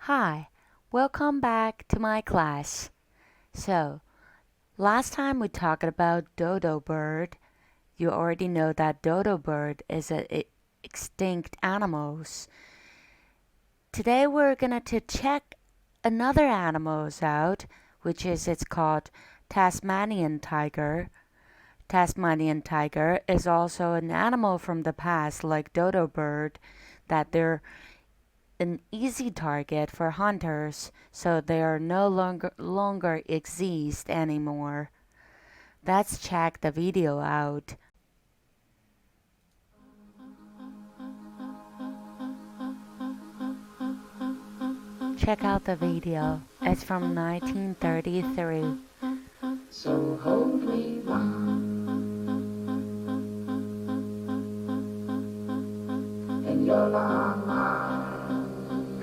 Hi, welcome back to my class. So, last time we talked about dodo bird. You already know that dodo bird is an extinct animals. Today we're gonna to check another animals out, which is it's called Tasmanian tiger. Tasmanian tiger is also an animal from the past like dodo bird that they're an easy target for hunters, so they are no longer exist anymore. Let's check the video out. Check out the video. It's from 1933. So hold me one in your long arms.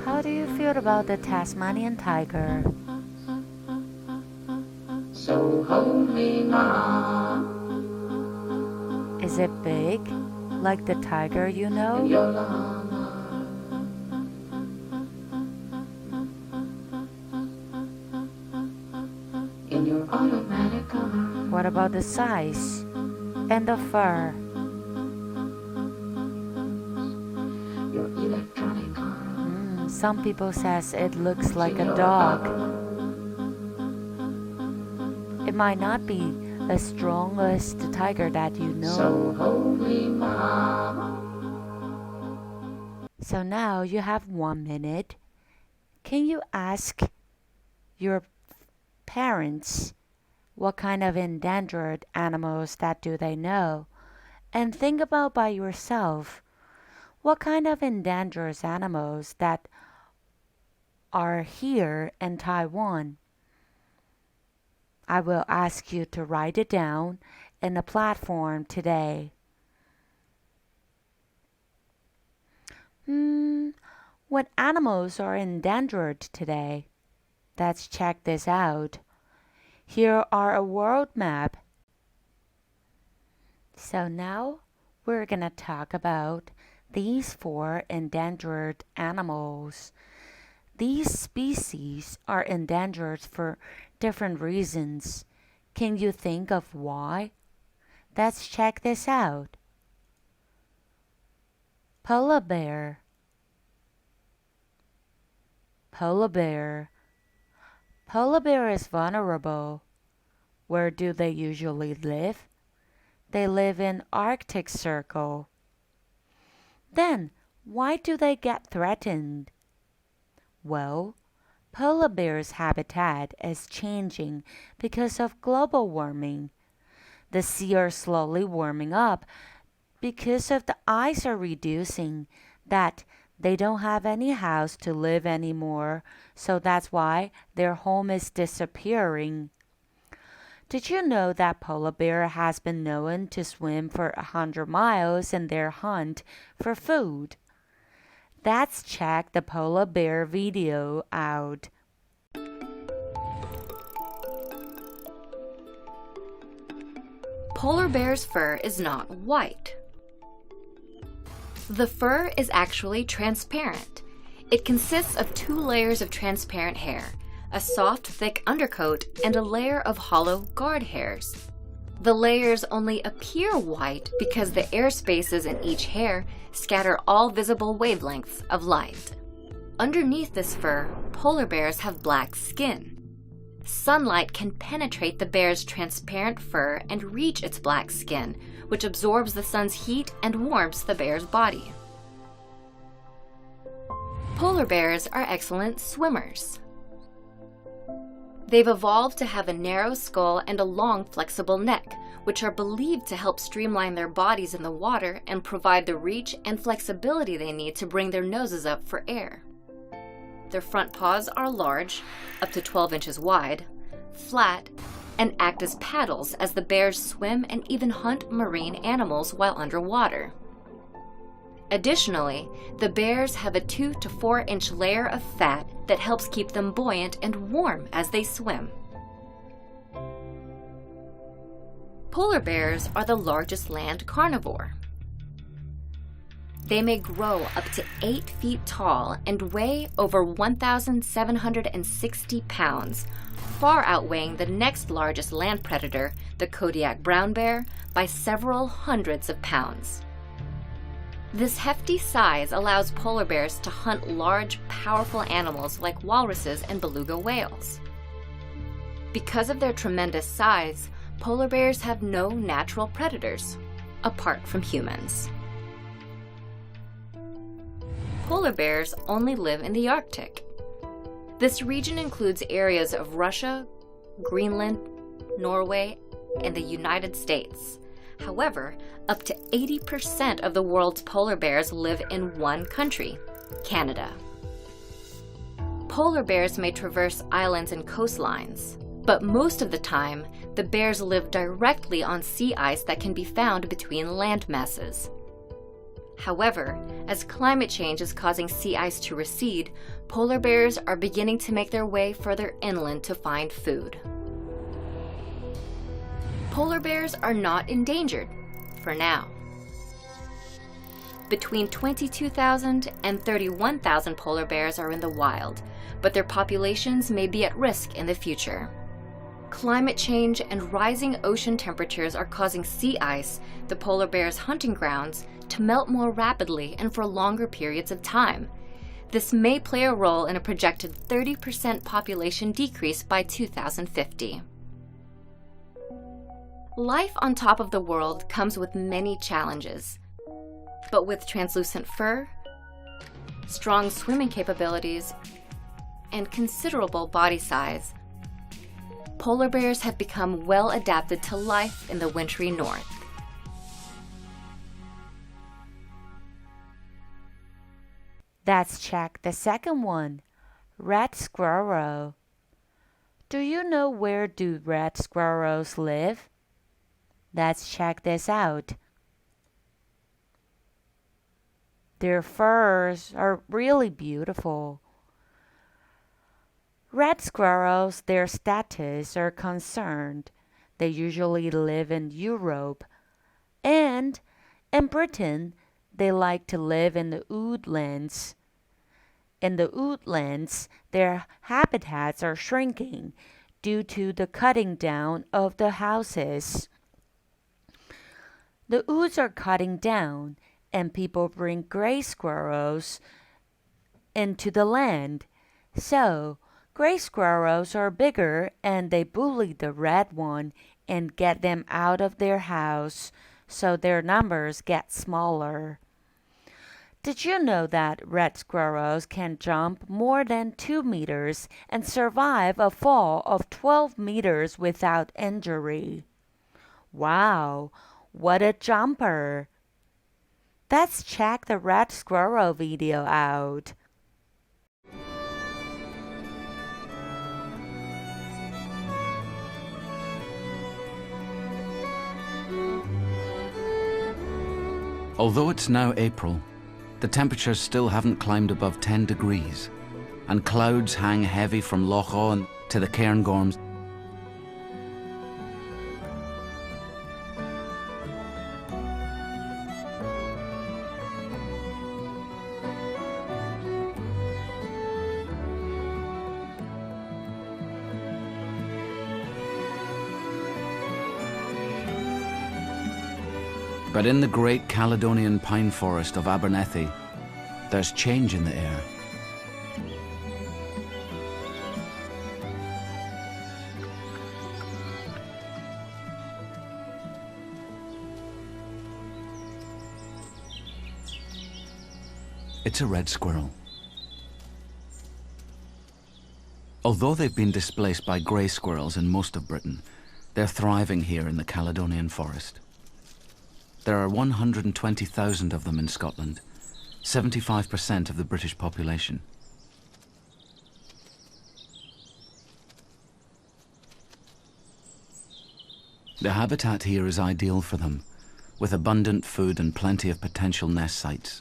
How do you feel about the Tasmanian tiger? So hold me now Is it big, like the tiger you in know? your long arms. In your automatic arms. What about the size and the fur? Your electronic arms. Some people says it looks like a dog. It might not be as strong as the tiger that you know. So hold me now. So now you have 1 minute. Can you ask your parents what kind of endangered animals that do they know? And think about by yourself, what kind of endangered animals that are here in Taiwan? I will ask you to write it down in the platform today. What animals are endangered today? Let's check this out. Here are a world map. So now we're gonna talk about these 4 endangered animals. These species are endangered for different reasons. Can you think of why? Let's check this out. Polar bear. Polar bear. Polar bear is vulnerable. Where do they usually live? They live in Arctic Circle. Then, why do they get threatened? Well, polar bear's habitat is changing because of global warming. The sea are slowly warming up because of the ice are reducing, that they don't have any house to live anymore, so that's why their home is disappearing. Did you know that polar bear has been known to swim for 100 miles in their hunt for food? Let's check the polar bear video out. Polar bear's fur is not white. The fur is actually transparent. It consists of 2 layers of transparent hair, a soft, thick undercoat, and a layer of hollow guard hairs. The layers only appear white because the air spaces in each hair scatter all visible wavelengths of light. Underneath this fur, polar bears have black skin. Sunlight can penetrate the bear's transparent fur and reach its black skin, which absorbs the sun's heat and warms the bear's body. Polar bears are excellent swimmers. They've evolved to have a narrow skull and a long, flexible neck, which are believed to help streamline their bodies in the water and provide the reach and flexibility they need to bring their noses up for air. Their front paws are large, up to 12 inches wide, flat, and act as paddles as the bears swim and even hunt marine animals while underwater. Additionally, the bears have a 2 to 4 inch layer of fat that helps keep them buoyant and warm as they swim. Polar bears are the largest land carnivore. They may grow up to 8 feet tall and weigh over 1,760 pounds, far outweighing the next largest land predator, the Kodiak brown bear, by several hundreds of pounds. This hefty size allows polar bears to hunt large, powerful animals like walruses and beluga whales. Because of their tremendous size, polar bears have no natural predators, apart from humans. Polar bears only live in the Arctic. This region includes areas of Russia, Greenland, Norway, and the United States. However, up to 80% of the world's polar bears live in one country, Canada. Polar bears may traverse islands and coastlines, but most of the time, the bears live directly on sea ice that can be found between land masses. However, as climate change is causing sea ice to recede, polar bears are beginning to make their way further inland to find food. Polar bears are not endangered, for now. Between 22,000 and 31,000 polar bears are in the wild, but their populations may be at risk in the future. Climate change and rising ocean temperatures are causing sea ice, the polar bears' hunting grounds, to melt more rapidly and for longer periods of time. This may play a role in a projected 30% population decrease by 2050. Life on top of the world comes with many challenges, but with translucent fur, strong swimming capabilities, and considerable body size, polar bears have become well adapted to life in the wintry north. Let's check the second one. Red squirrel. Do you know where do red squirrels live? Let's check this out. Their furs are really beautiful. Red squirrels, their status are concerned. They usually live in Europe. And in Britain, they like to live in the woodlands. In the woodlands, their habitats are shrinking due to the cutting down of the houses. The woods are cutting down, and people bring gray squirrels into the land. So, gray squirrels are bigger and they bully the red one and get them out of their house, so their numbers get smaller. Did you know that red squirrels can jump more than 2 meters and survive a fall of 12 meters without injury? Wow, what a jumper! Let's check the red squirrel video out. Although it's now April, the temperatures still haven't climbed above 10 degrees, and clouds hang heavy from Loch Eoin to the Cairngorms. But in the great Caledonian pine forest of Abernethy, there's change in the air. It's a red squirrel. Although they've been displaced by grey squirrels in most of Britain, they're thriving here in the Caledonian forest. There are 120,000 of them in Scotland, 75% of the British population. The habitat here is ideal for them, with abundant food and plenty of potential nest sites.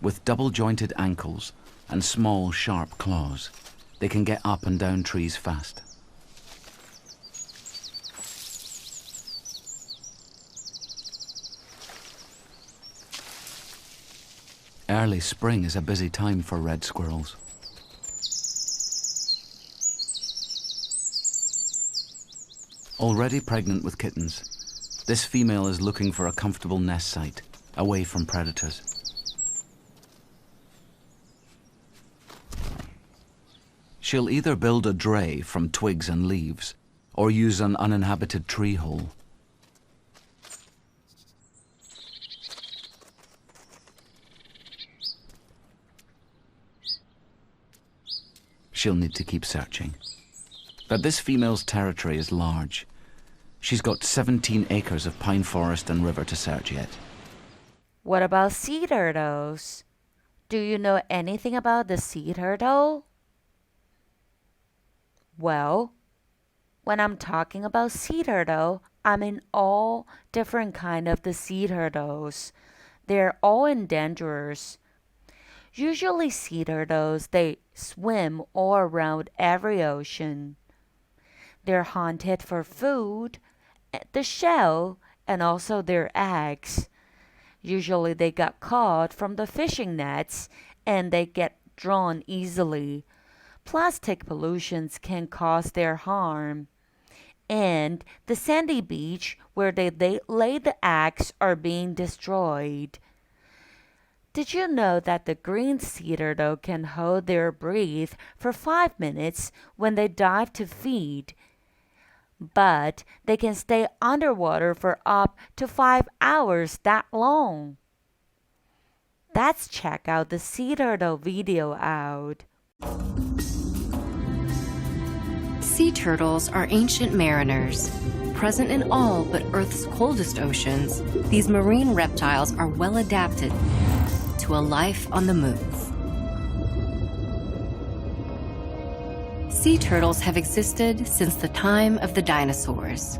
With double-jointed ankles, and small, sharp claws. They can get up and down trees fast. Early spring is a busy time for red squirrels. Already pregnant with kittens, this female is looking for a comfortable nest site, away from predators. She'll either build a dray from twigs and leaves, or use an uninhabited tree hole. She'll need to keep searching. But this female's territory is large. She's got 17 acres of pine forest and river to search yet. What about sea turtles? Do you know anything about the sea turtle? Well, when I'm talking about sea turtle, I mean all different kind of the sea turtles. They're all endangered. Usually sea turtles, they swim all around every ocean. They're hunted for food, the shell, and also their eggs. Usually they got caught from the fishing nets and they get drawn easily. Plastic pollutions can cause their harm. And the sandy beach where they lay the eggs are being destroyed. Did you know that the green sea turtle can hold their breath for 5 minutes when they dive to feed? But they can stay underwater for up to 5 hours that long. Let's check out the sea turtle video out. Sea turtles are ancient mariners. Present in all but Earth's coldest oceans, these marine reptiles are well adapted to a life on the move. Sea turtles have existed since the time of the dinosaurs.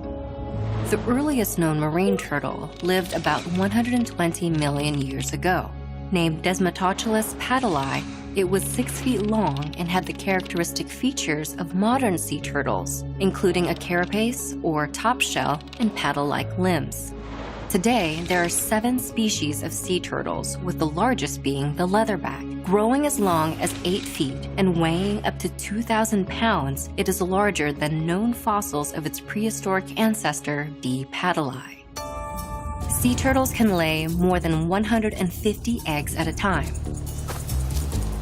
The earliest known marine turtle lived about 120 million years ago. Named Desmatoculus paddlei, it was 6 feet long and had the characteristic features of modern sea turtles, including a carapace or top shell and paddle-like limbs. Today, there are 7 species of sea turtles, with the largest being the leatherback. Growing as long as 8 feet and weighing up to 2,000 pounds, it is larger than known fossils of its prehistoric ancestor, D. paddlei. Sea turtles can lay more than 150 eggs at a time.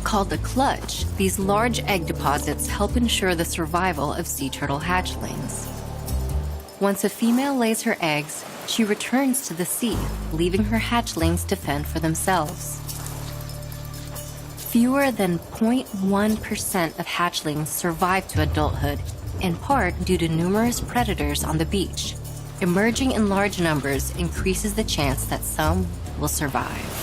Called a clutch, these large egg deposits help ensure the survival of sea turtle hatchlings. Once a female lays her eggs, she returns to the sea, leaving her hatchlings to fend for themselves. Fewer than 0.1% of hatchlings survive to adulthood, in part due to numerous predators on the beach. Emerging in large numbers increases the chance that some will survive.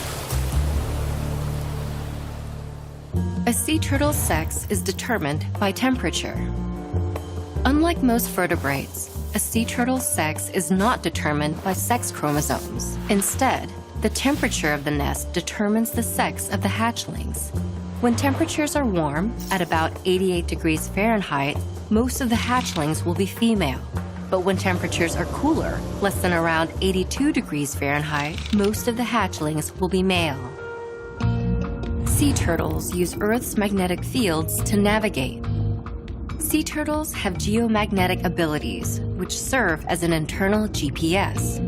A sea turtle's sex is determined by temperature. Unlike most vertebrates, a sea turtle's sex is not determined by sex chromosomes. Instead, the temperature of the nest determines the sex of the hatchlings. When temperatures are warm, at about 88 degrees Fahrenheit, most of the hatchlings will be female. But when temperatures are cooler, less than around 82 degrees Fahrenheit, most of the hatchlings will be male. Sea turtles use Earth's magnetic fields to navigate. Sea turtles have geomagnetic abilities, which serve as an internal GPS.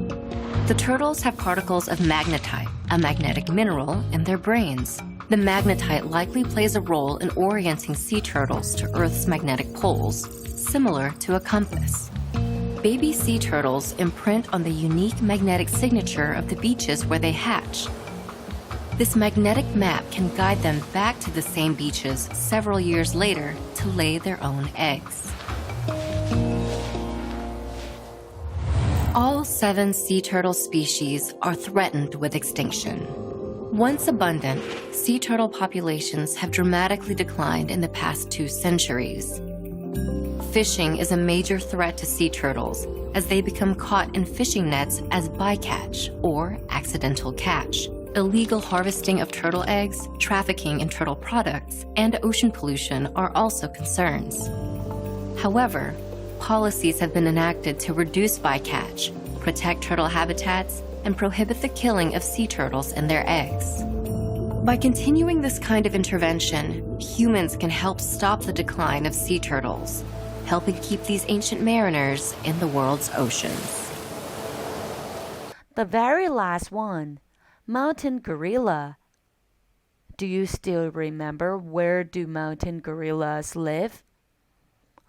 The turtles have particles of magnetite, a magnetic mineral, in their brains. The magnetite likely plays a role in orienting sea turtles to Earth's magnetic poles, similar to a compass. Baby sea turtles imprint on the unique magnetic signature of the beaches where they hatch. This magnetic map can guide them back to the same beaches several years later to lay their own eggs. All 7 sea turtle species are threatened with extinction. Once abundant, sea turtle populations have dramatically declined in the past 2 centuries. Fishing is a major threat to sea turtles as they become caught in fishing nets as bycatch or accidental catch. Illegal harvesting of turtle eggs, trafficking in turtle products, and ocean pollution are also concerns. However, policies have been enacted to reduce bycatch, protect turtle habitats, and prohibit the killing of sea turtles and their eggs. By continuing this kind of intervention, humans can help stop the decline of sea turtles, helping keep these ancient mariners in the world's oceans. The very last one, mountain gorilla. Do you still remember where do mountain gorillas live?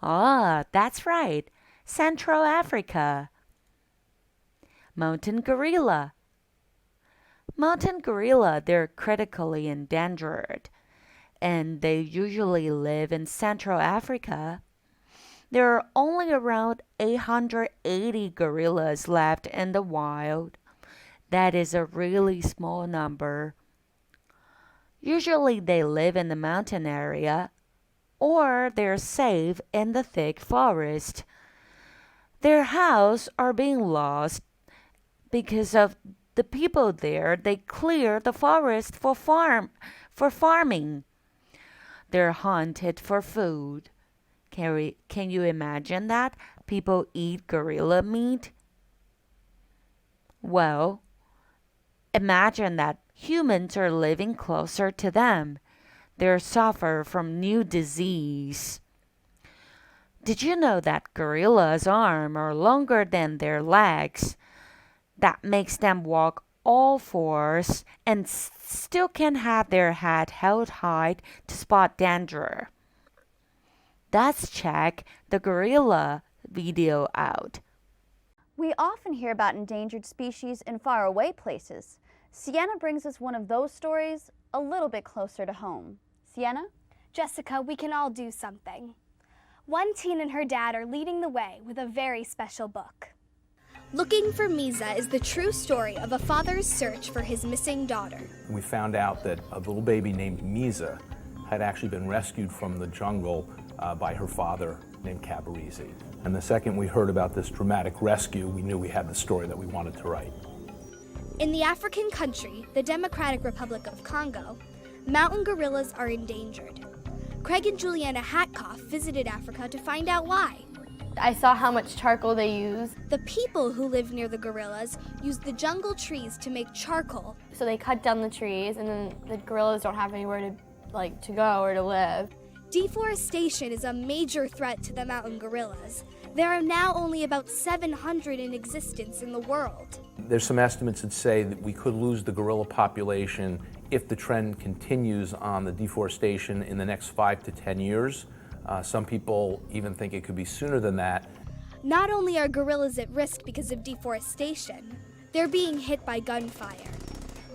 Ah, that's right, Central Africa. Mountain gorilla. Mountain gorilla, they're critically endangered, and they usually live in Central Africa. There are only around 880 gorillas left in the wild. That is a really small number. Usually they live in the mountain area, or they're safe in the thick forest. Their houses are being lost because of the people there. They clear the forest for farming. They're hunted for food. Can you imagine that? People eat gorilla meat? Well, imagine that humans are living closer to them. They suffer from new disease. Did you know that gorillas' arms are longer than their legs? That makes them walk all fours and still can have their head held high to spot danger. Let's check the gorilla video out. We often hear about endangered species in faraway places. Sienna brings us one of those stories a little bit closer to home. Sienna? Jessica, we can all do something. One teen and her dad are leading the way with a very special book. Looking for Misa is the true story of a father's search for his missing daughter. We found out that a little baby named Misa had actually been rescued from the jungle by her father named Cabarisi. And the second we heard about this dramatic rescue, we knew we had the story that we wanted to write. In the African country, the Democratic Republic of Congo, mountain gorillas are endangered. Craig and Juliana Hatkoff visited Africa to find out why. I saw how much charcoal they use. The people who live near the gorillas use the jungle trees to make charcoal. So they cut down the trees, and then the gorillas don't have anywhere to go or to live. Deforestation is a major threat to the mountain gorillas. There are now only about 700 in existence in the world. There's some estimates that say that we could lose the gorilla population if the trend continues on the deforestation in the next 5 to 10 years. Some people even think it could be sooner than that. Not only are gorillas at risk because of deforestation, they're being hit by gunfire.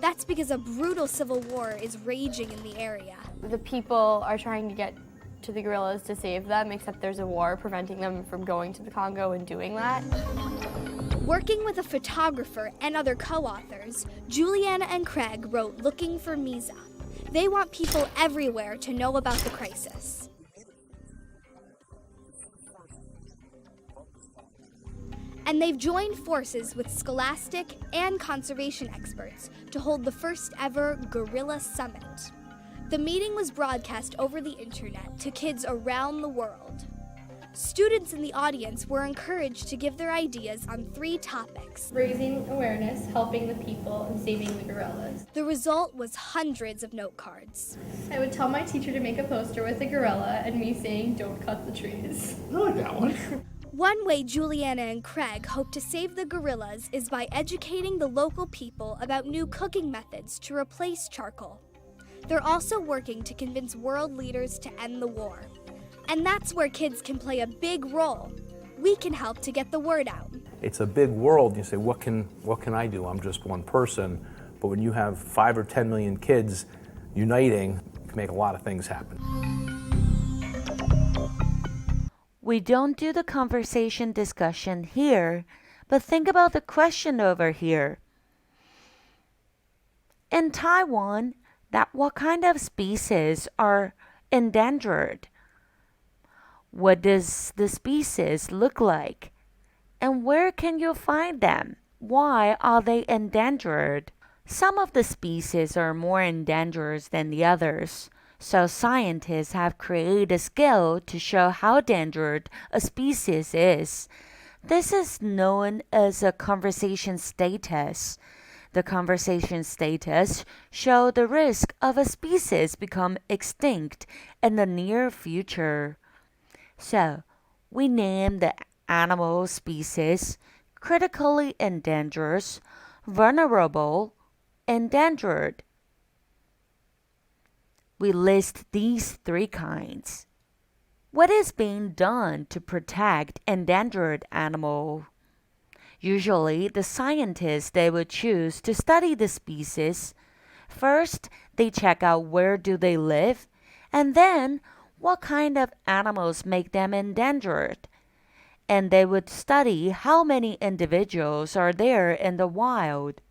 That's because a brutal civil war is raging in the area. The people are trying to get to the gorillas to save them, except there's a war preventing them from going to the Congo and doing that. Working with a photographer and other co-authors, Juliana and Craig wrote Looking for Misa. They want people everywhere to know about the crisis. And they've joined forces with scholastic and conservation experts to hold the first ever Gorilla Summit. The meeting was broadcast over the internet to kids around the world. Students in the audience were encouraged to give their ideas on 3 topics: Raising awareness, helping the people, and saving the gorillas. The result was hundreds of note cards. I would tell my teacher to make a poster with a gorilla and me saying, "Don't cut the trees." I like that one. One way Juliana and Craig hope to save the gorillas is by educating the local people about new cooking methods to replace charcoal. They're also working to convince world leaders to end the war. And that's where kids can play a big role. We can help to get the word out. It's a big world. You say, what can I do? I'm just one person. But when you have 5 or 10 million kids uniting, you can make a lot of things happen. We don't do the conversation discussion here, but think about the question over here. In Taiwan, what kind of species are endangered? What does the species look like? And where can you find them? Why are they endangered? Some of the species are more endangered than the others, so scientists have created a scale to show how endangered a species is. This is known as a conservation status. The conservation status show the risk of a species become extinct in the near future. So, we name the animal species critically endangered, vulnerable, endangered. We list these three kinds. What is being done to protect endangered animals? Usually, the scientists they would choose to study the species. First, they check out where do they live, and then what kind of animals make them endangered. And they would study how many individuals are there in the wild.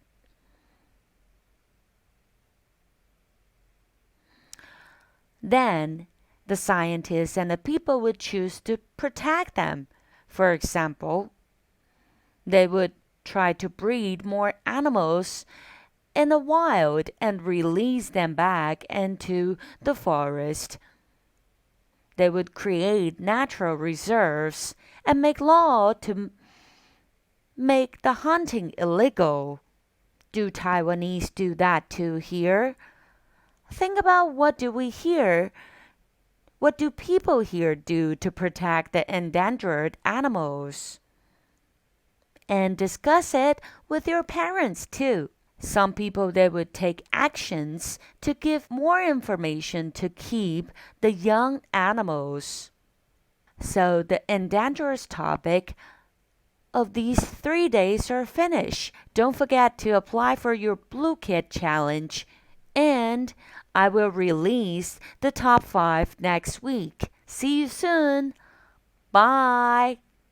Then, the scientists and the people would choose to protect them. For example, they would try to breed more animals in the wild and release them back into the forest. They would create natural reserves and make law to make the hunting illegal. Do Taiwanese do that too here? Think about what do we hear? What do people here do to protect the endangered animals? And discuss it with your parents too. Some people they would take actions to give more information to keep the young animals. So the endangered topic of these 3 days are finished. Don't forget to apply for your Blue Kit Challenge. And I will release the top 5 next week. See you soon. Bye.